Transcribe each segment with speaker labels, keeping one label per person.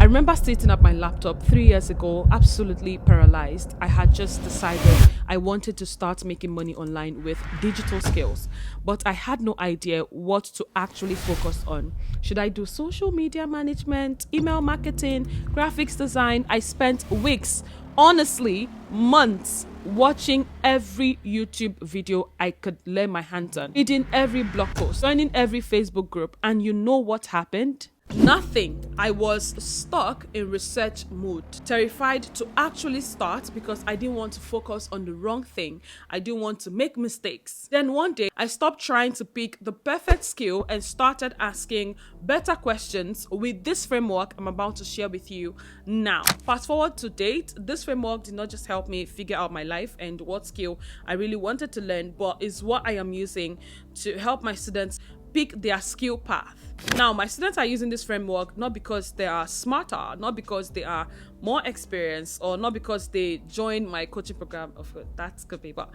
Speaker 1: remember sitting at my laptop 3 years ago, absolutely paralyzed. I had just decided I wanted to start making money online with digital skills, but I had no idea what to actually focus on. Should I do social media management, email marketing, graphics design? I spent weeks, honestly, months watching every YouTube video I could lay my hands on, reading every blog post, joining every Facebook group, and you know what happened? Nothing. I was stuck in research mode, terrified to actually start because I didn't want to focus on the wrong thing. I didn't want to make mistakes. Then one day, I stopped trying to pick the perfect skill and started asking better questions with this framework I'm about to share with you now. Fast forward to date, this framework did not just help me figure out my life and what skill I really wanted to learn, but is what I am using to help my students pick their skill path. Now, my students are using this framework not because they are smarter, not because they are more experienced, or not because they joined my coaching program. Of course, that's good paper.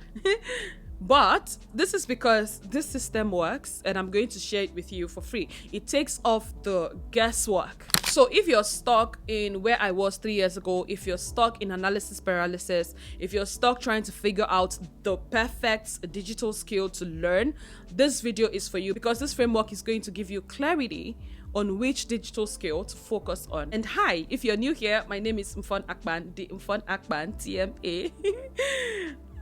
Speaker 1: But this is because this system works, and I'm going to share it with you for free. It takes off the guesswork. So if you're stuck in where I was 3 years ago, if you're stuck in analysis paralysis, if you're stuck trying to figure out the perfect digital skill to learn, this video is for you, because this framework is going to give you clarity on which digital skill to focus on. And hi, if you're new here, my name is Mfon, the Mfonakpan, TMA.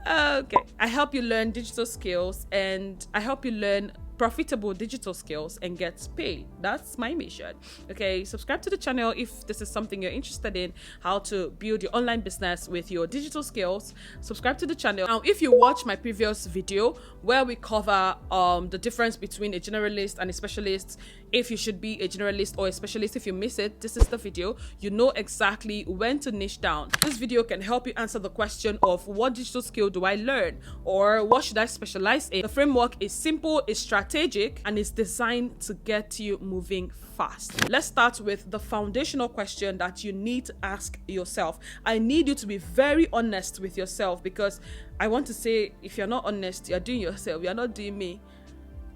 Speaker 1: Okay, I help you learn digital skills, and I help you learn profitable digital skills and get paid. That's my mission. Okay, subscribe to the channel if this is something you're interested in, how to build your online business with your digital skills. Subscribe to the channel. Now, if you watch my previous video where we cover the difference between a generalist and a specialist, if you should be a generalist or a specialist, if you miss it, this is the video. You know exactly when to niche down. This video can help you answer the question of what digital skill do I learn, or what should I specialize in. The framework is simple, it's strategic, and it's designed to get you moving fast. Let's start with the foundational question that you need to ask yourself. I need you to be very honest with yourself, because I want to say, if you're not honest, you're doing yourself, you're not doing me.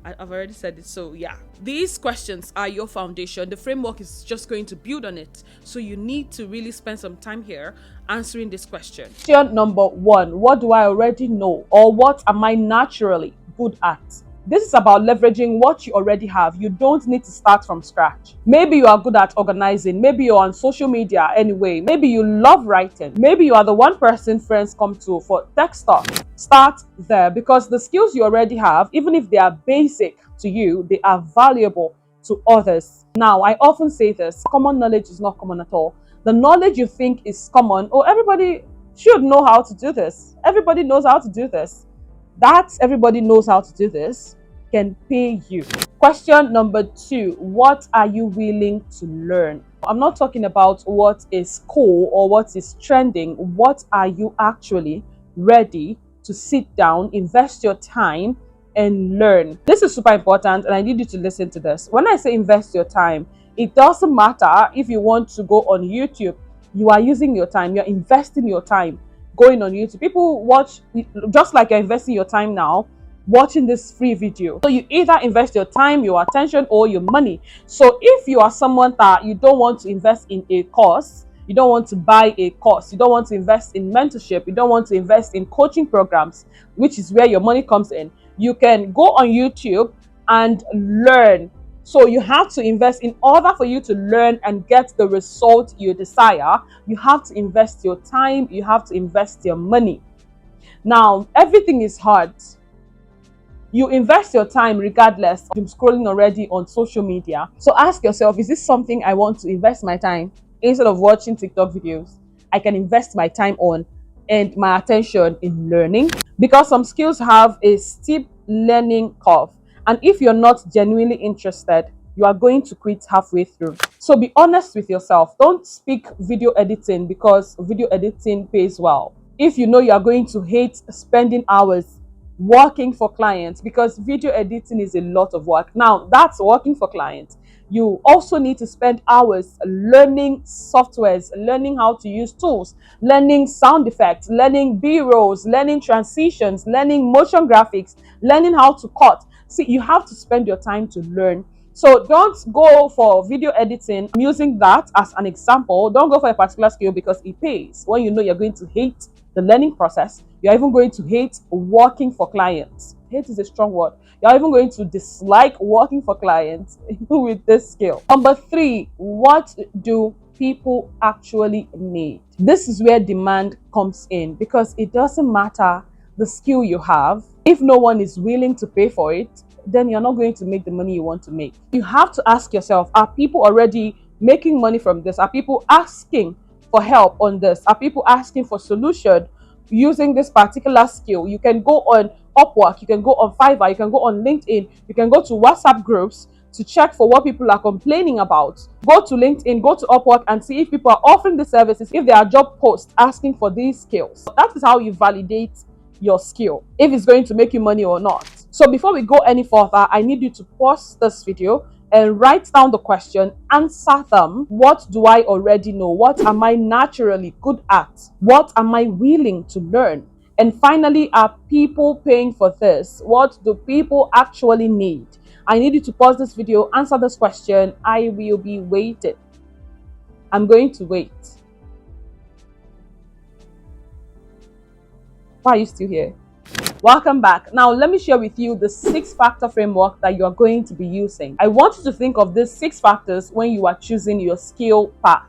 Speaker 1: I've already said it, so yeah. These questions are your foundation. The framework is just going to build on it. So you need to really spend some time here answering this question. Question number 1, what do I already know, or what am I naturally good at? This is about leveraging what you already have. You don't need to start from scratch. Maybe you are good at organizing. Maybe you're on social media anyway. Maybe you love writing. Maybe you are the one person friends come to for tech stuff. Start there, because the skills you already have, even if they are basic to you, they are valuable to others. Now, I often say this, common knowledge is not common at all. The knowledge you think is common, oh, everybody should know how to do this. Everybody knows how to do this. That everybody knows how to do this can pay you. Question number 2, what are you willing to learn? I'm not talking about what is cool or what is trending. What are you actually ready to sit down, invest your time, and learn? This is super important, and I need you to listen to this. When I say invest your time, it doesn't matter if you want to go on YouTube. You are using your time, you're investing your time going on YouTube. People watch just like you're investing your time now watching this free video. So you either invest your time, your attention, or your money. So if you are someone that you don't want to invest in a course, you don't want to buy a course, you don't want to invest in mentorship, you don't want to invest in coaching programs, which is where your money comes in, you can go on YouTube and learn. So you have to invest. In order for you to learn and get the result you desire, you have to invest your time, you have to invest your money. Now, everything is hard. You invest your time regardless. I'm scrolling already on social media. So ask yourself, is this something I want to invest my time? Instead of watching TikTok videos, I can invest my time on and my attention in learning, because some skills have a steep learning curve. And if you're not genuinely interested, you are going to quit halfway through. So be honest with yourself. Don't speak video editing because video editing pays well. If you know you are going to hate spending hours working for clients, because video editing is a lot of work. Now, that's working for clients. You also need to spend hours learning softwares, learning how to use tools, learning sound effects, learning B-rolls, learning transitions, learning motion graphics, learning how to cut. See, you have to spend your time to learn. So don't go for video editing. I'm using that as an example. Don't go for a particular skill because it pays. When you know you're going to hate the learning process, you're even going to hate working for clients. Hate is a strong word. You're even going to dislike working for clients with this skill. Number 3, what do people actually need? This is where demand comes in, because it doesn't matter the skill you have. If no one is willing to pay for it, then you're not going to make the money you want to make. You have to ask yourself, are people already making money from this? Are people asking for help on this? Are people asking for solution using this particular skill? You can go on Upwork, you can go on Fiverr, you can go on LinkedIn, you can go to WhatsApp groups to check for what people are complaining about. Go to LinkedIn, go to Upwork and see if people are offering the services, if there are job posts asking for these skills. That is how you validate your skill, if it's going to make you money or not. So before we go any further, I need you to pause this video and write down the question, answer them. What do I already know? What am I naturally good at? What am I willing to learn? And finally, are people paying for this? What do people actually need? I need you to pause this video, answer this question. I will be waiting. I'm going to wait. Why are you still here? Welcome back. Now, let me share with you the 6-factor framework that you are going to be using. I want you to think of these 6 factors when you are choosing your skill path.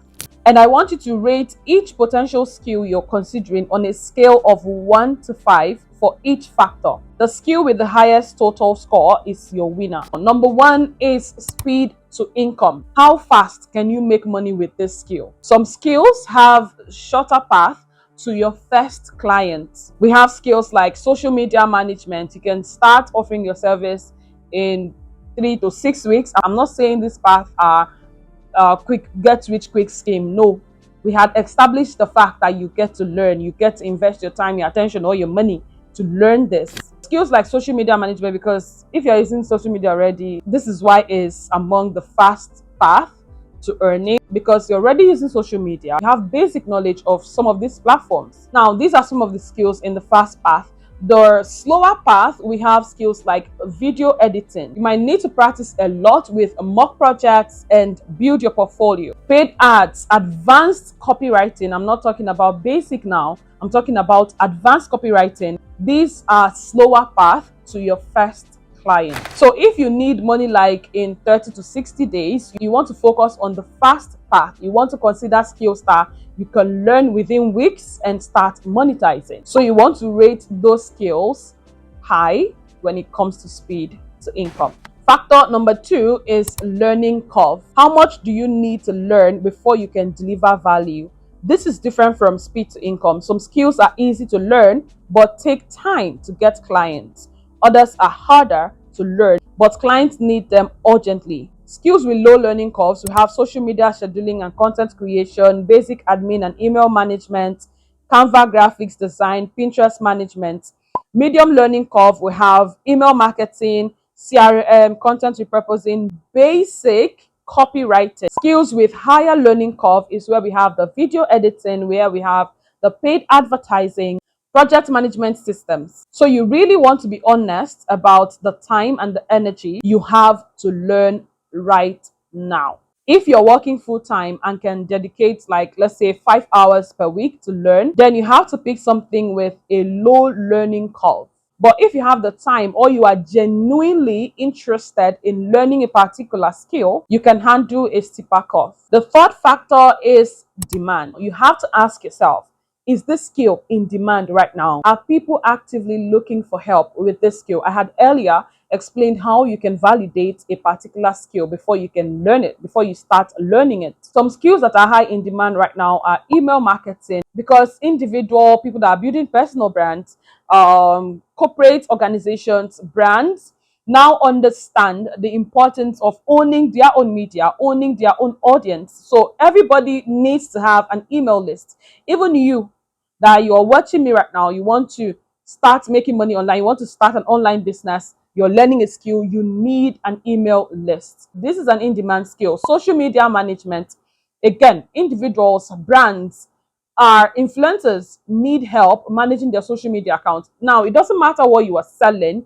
Speaker 1: And I want you to rate each potential skill you're considering on a scale of 1 to 5 for each factor. The skill with the highest total score is your winner. Number 1 is speed to income. How fast can you make money with this skill? Some skills have shorter path to your first client. We have skills like social media management. You can start offering your service in 3 to 6 weeks. I'm not saying this path are quick get rich quick scheme. No, we had established the fact that you get to learn, you get to invest your time, your attention, or your money to learn this. Skills like social media management, because if you're using social media already, this is why it's among the fast path to earning, because you're already using social media. You have basic knowledge of some of these platforms. Now, these are some of the skills in the fast path. The slower path, we have skills like video editing. You might need to practice a lot with mock projects and build your portfolio. Paid ads, advanced copywriting. I'm not talking about basic now. I'm talking about advanced copywriting. These are slower path to your first client. So if you need money like in 30 to 60 days, you want to focus on the fast path. You want to consider skills that you can learn within weeks and start monetizing. So you want to rate those skills high when it comes to speed to income. Factor number 2 is learning curve. How much do you need to learn before you can deliver value? This is different from speed to income. Some skills are easy to learn but take time to get clients. Others are harder to learn, but clients need them urgently. Skills with low learning curves, we have social media scheduling and content creation, basic admin and email management, Canva graphics design, Pinterest management. Medium learning curve, we have email marketing, CRM, content repurposing, basic copywriting. Skills with higher learning curve is where we have the video editing, where we have the paid advertising, project management systems. So you really want to be honest about the time and the energy you have to learn right now. If you're working full-time and can dedicate, like, let's say 5 hours per week to learn, then you have to pick something with a low learning curve. But if you have the time or you are genuinely interested in learning a particular skill, you can handle a steeper curve. The third factor is demand. You have to ask yourself, is this skill in demand right now? Are people actively looking for help with this skill? I had earlier explained how you can validate a particular skill before you can learn it, before you start learning it. Some skills that are high in demand right now are email marketing, because individual people that are building personal brands, corporate organizations, brands now understand the importance of owning their own media, owning their own audience. So everybody needs to have an email list. Even you that you're watching me right now, you want to start making money online, you want to start an online business, you're learning a skill, you need an email list. This is an in-demand skill. Social media management, again, individuals, brands, influencers need help managing their social media accounts. Now, it doesn't matter what you are selling.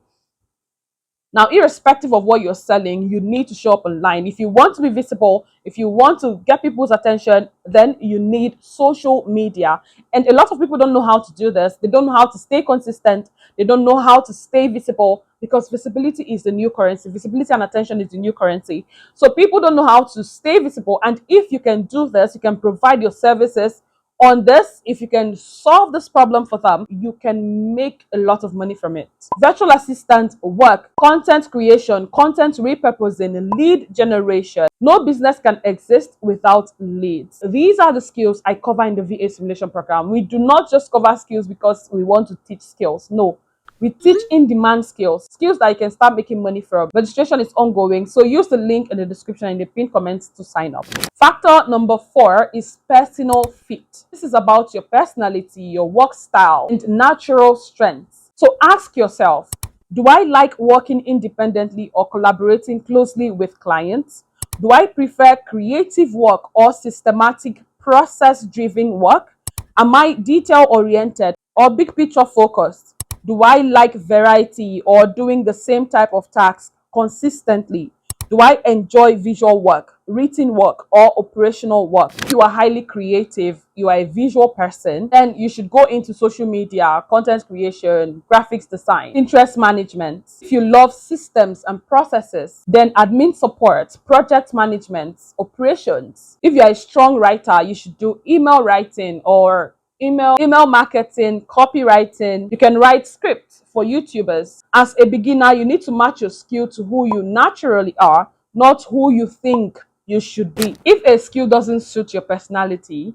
Speaker 1: Now, irrespective of what you're selling, you need to show up online. If you want to be visible, if you want to get people's attention, then you need social media. And a lot of people don't know how to do this. They don't know how to stay consistent. They don't know how to stay visible, because visibility is the new currency. Visibility and attention is the new currency. So people don't know how to stay visible. And if you can do this, you can provide your services on this. If you can solve this problem for them, you can make a lot of money from it. Virtual assistant work, content creation, content repurposing, lead generation. No business can exist without leads. These are the skills I cover in the VA simulation program. We do not just cover skills because we want to teach skills. No. We teach in-demand skills that you can start making money from. Registration is ongoing, so use the link in the description and the pinned comments to sign up. Factor number 4 is personal fit. This is about your personality, your work style, and natural strengths. So ask yourself, do I like working independently or collaborating closely with clients? Do I prefer creative work or systematic, process-driven work? Am I detail-oriented or big picture focused? Do I like variety or doing the same type of tasks consistently? Do I enjoy visual work, written work, or operational work? If you are highly creative, you are a visual person, then you should go into social media, content creation, graphics design, interest management. If you love systems and processes, then admin support, project management, operations. If you are a strong writer, you should do email writing or email marketing, copywriting. You can write scripts for YouTubers. As a beginner, you need to match your skill to who you naturally are, not who you think you should be. If a skill doesn't suit your personality,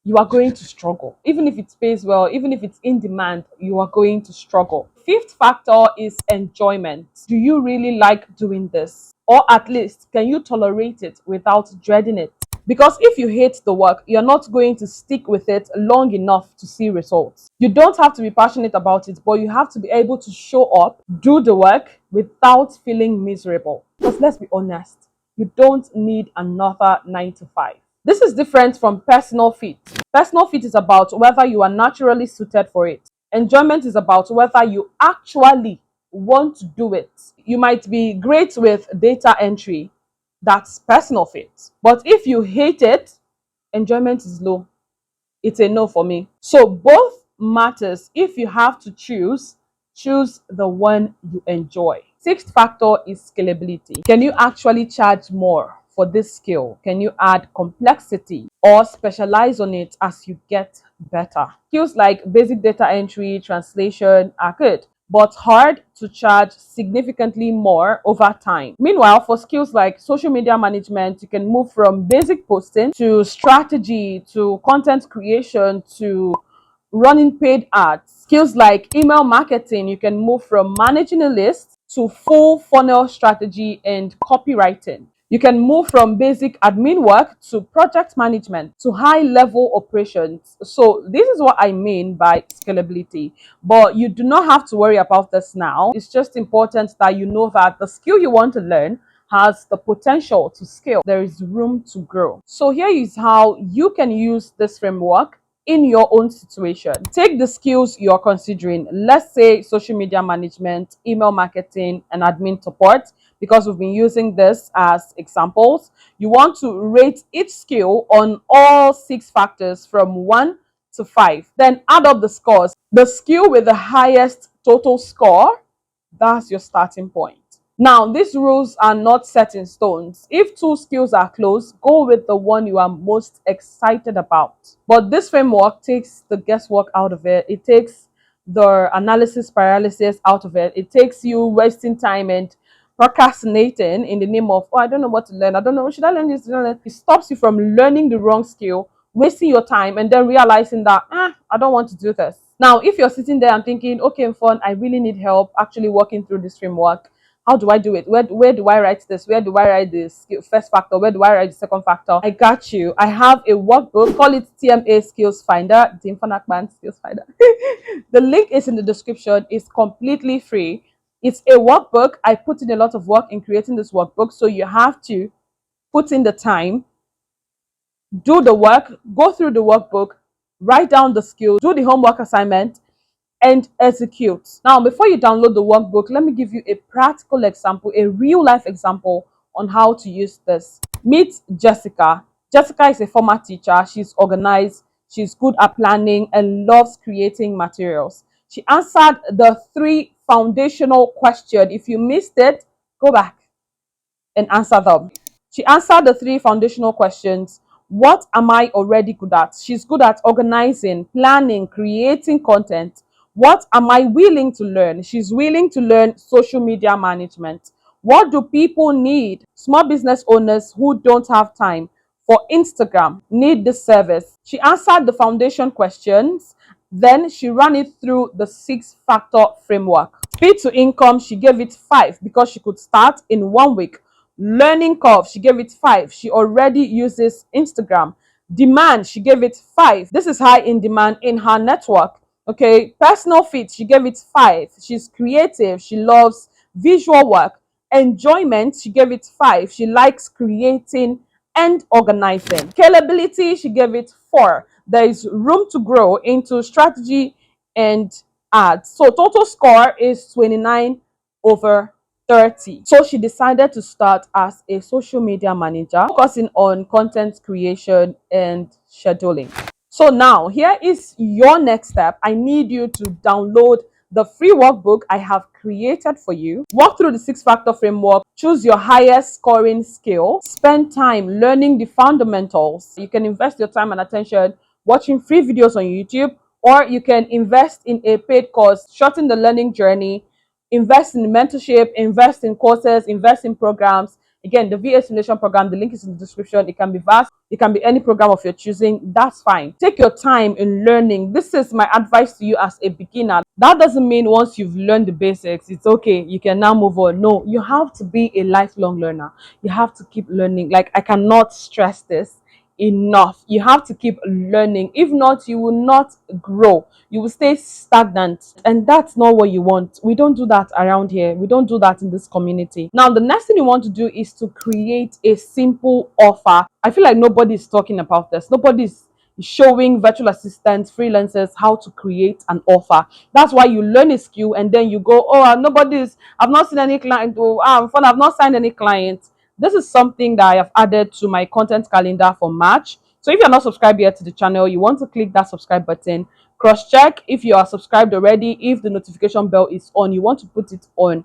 Speaker 1: you are going to struggle. Even if it pays well, even if it's in demand, you are going to struggle. Fifth factor is enjoyment. Do you really like doing this? Or at least, can you tolerate it without dreading it? Because if you hate the work, you're not going to stick with it long enough to see results. You don't have to be passionate about it, but you have to be able to show up, do the work without feeling miserable. Because let's be honest, you don't need another 9 to 5. This is different from personal fit. Personal fit is about whether you are naturally suited for it. Enjoyment is about whether you actually want to do it. You might be great with data entry. That's personal fit. But if you hate it, enjoyment is low. It's a no for me. So both matters. If you have to choose the one you enjoy. Sixth factor is scalability. Can you actually charge more for this skill? Can you add complexity or specialize on it as you get better? Skills like basic data entry, translation are good, but hard to charge significantly more over time. Meanwhile, for skills like social media management, you can move from basic posting to strategy to content creation to running paid ads. Skills like email marketing, you can move from managing a list to full funnel strategy and copywriting. You can move from basic admin work to project management to high level operations. So this is what I mean by scalability. But you do not have to worry about this now. It's just important that you know that the skill you want to learn has the potential to scale. There is room to grow. So here is how you can use this framework in your own situation. Take the skills you're considering. Let's say social media management, email marketing, and admin support, because we've been using this as examples. You want to rate each skill on all 6 factors from 1 to 5. Then add up the scores. The skill with the highest total score, that's your starting point. Now, these rules are not set in stones. If 2 skills are close, go with the one you are most excited about. But this framework takes the guesswork out of it. It takes the analysis paralysis out of it. It takes you wasting time and procrastinating in the name of, oh, I don't know what to learn. I don't know, should I learn this? It stops you from learning the wrong skill, wasting your time, and then realizing that, I don't want to do this. Now, if you're sitting there and thinking, okay, Mfon, I really need help actually working through this framework. How do I do it? Where do I write this? Where do I write this first factor? Where do I write the second factor? I got you. I have a workbook. Call it TMA Skills Finder. themfonakpan Skills Finder. The link is in the description. It's completely free. It's a workbook. I put in a lot of work in creating this workbook. So you have to put in the time, do the work, go through the workbook, write down the skills, do the homework assignment,
Speaker 2: and execute. Now, before you download the workbook, let me give you a practical example, a real life example on how to use this. Meet Jessica. Jessica is a former teacher. She's organized, she's good at planning, and loves creating materials. She answered the 3 foundational questions. If you missed it, go back and answer them. She answered the 3 foundational questions. What am I already good at? She's good at organizing, planning, creating content. What am I willing to learn? She's willing to learn social media management. What do people need? Small business owners who don't have time for Instagram need this service. She answered the foundation questions. Then she ran it through the 6-factor framework. Speed to income, she gave it 5 because she could start in 1 week. Learning curve, she gave it 5. She already uses Instagram. Demand, she gave it 5. This is high in demand in her network. Okay, personal fit, she gave it 5. She's creative, she loves visual work. Enjoyment, she gave it 5. She likes creating and organizing. Scalability, she gave it 4. There is room to grow into strategy and ads. So total score is 29/30. So she decided to start as a social media manager, focusing on content creation and scheduling. So now here is your next step. I need you to download the free workbook I have created for you. Walk through the 6-factor framework. Choose your highest scoring skill. Spend time learning the fundamentals. You can invest your time and attention watching free videos on YouTube, or you can invest in a paid course, shorten the learning journey, invest in mentorship, invest in courses, invest in programs. Again, the VA simulation program, the link is in the description. It can be VASP, it can be any program of your choosing. That's fine. Take your time in learning. This is my advice to you as a beginner. That doesn't mean once you've learned the basics, it's okay, you can now move on. No, you have to be a lifelong learner. You have to keep learning. Like, I cannot stress this enough. You have to keep learning. If not, you will not grow. You will stay stagnant, and that's not what you want. We don't do that around here. We don't do that in this community. Now, the next thing you want to do is to create a simple offer. I feel like nobody's talking about this. Nobody's showing virtual assistants, freelancers how to create an offer. That's why you learn a skill and then you go, oh, I've not seen any client. Oh, I've not signed any clients. This is something that I have added to my content calendar for March. So if you're not subscribed yet to the channel, you want to click that subscribe button. Cross check if you are subscribed already. If the notification bell is on, you want to put it on,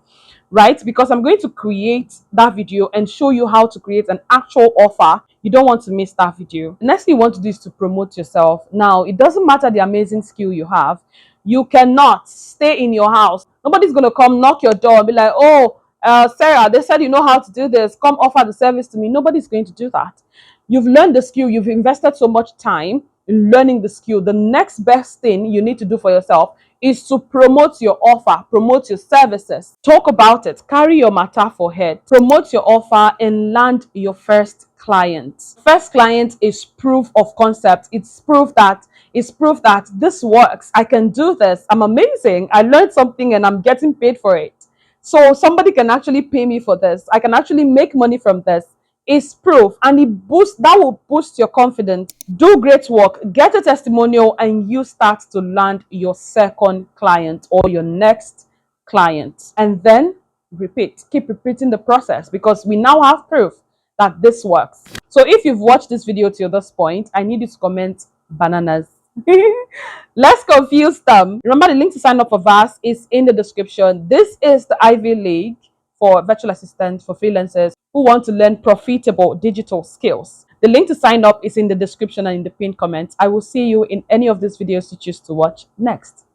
Speaker 2: right? Because I'm going to create that video and show you how to create an actual offer. You don't want to miss that video. The next thing you want to do is to promote yourself. Now, it doesn't matter the amazing skill you have. You cannot stay in your house. Nobody's going to come knock your door and be like, oh, Sarah, they said you know how to do this. Come offer the service to me. Nobody's going to do that. You've learned the skill. You've invested so much time in learning the skill. The next best thing you need to do for yourself is to promote your offer, promote your services. Talk about it. Carry your matter for head. Promote your offer and land your first client. First client is proof of concept. It's proof that this works. I can do this. I'm amazing. I learned something and I'm getting paid for it. So somebody can actually pay me for this. I can actually make money from this. It's proof, and that will boost your confidence. Do great work, get a testimonial, and you start to land your second client or your next client. And then repeat. Keep repeating the process because we now have proof that this works. So if you've watched this video till this point, I need you to comment bananas. Let's confuse them. Remember, the link to sign up for VASP is in the description. This is the Ivy League for virtual assistants, for freelancers who want to learn profitable digital skills. The link to sign up is in the description and in the pinned comments. I will see you in any of these videos you choose to watch next.